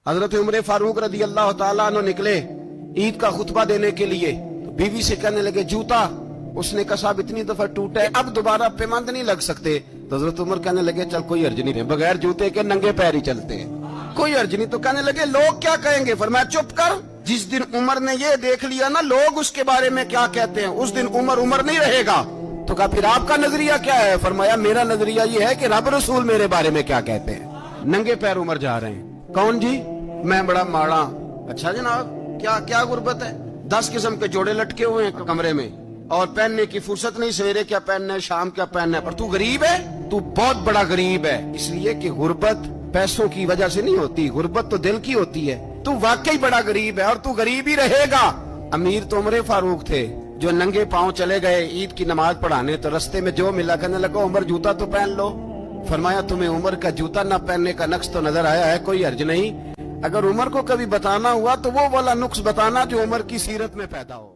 حضرت عمر فاروق رضی اللہ تعالیٰ عنہ نکلے عید کا خطبہ دینے کے لیے، تو بیوی سے کہنے لگے جوتا، اس نے کہا صاحب اتنی دفعہ ٹوٹا ہے اب دوبارہ پیماند نہیں لگ سکتے، تو حضرت عمر کہنے لگے چل کوئی حرج نہیں ہے، بغیر جوتے کے ننگے پیر ہی چلتے ہیں، کوئی حرج نہیں۔ تو کہنے لگے لوگ کیا کہیں گے؟ فرمایا چپ کر، جس دن عمر نے یہ دیکھ لیا نا لوگ اس کے بارے میں کیا کہتے ہیں، اس دن عمر نہیں رہے گا۔ تو کہا پھر آپ کا نظریہ کیا ہے؟ فرمایا میرا نظریہ یہ ہے کہ رب رسول میرے بارے میں کیا کہتے ہیں۔ ننگے پیر عمر جا رہے ہیں، کون جی؟ میں بڑا ماڑا۔ اچھا جناب، کیا غربت ہے؟ 10 قسم کے جوڑے لٹکے ہوئے ہیں کمرے میں، اور پہننے کی فرصت نہیں، سویرے کیا پہننا ہے شام کیا پہننا ہے، پر تو غریب ہے، تو بہت بڑا غریب ہے۔ اس لیے کہ غربت پیسوں کی وجہ سے نہیں ہوتی، غربت تو دل کی ہوتی ہے۔ تو واقعی بڑا غریب ہے اور تو غریب ہی رہے گا۔ امیر تو عمر فاروق تھے جو ننگے پاؤں چلے گئے عید کی نماز پڑھانے، تو رستے میں جو ملا کہنے لگا عمر جوتا تو پہن لو۔ فرمایا تمہیں عمر کا جوتا نہ پہننے کا نقص تو نظر آیا ہے؟ کوئی حرج نہیں۔ اگر عمر کو کبھی بتانا ہوا تو وہ والا نقص بتانا جو عمر کی سیرت میں پیدا ہو۔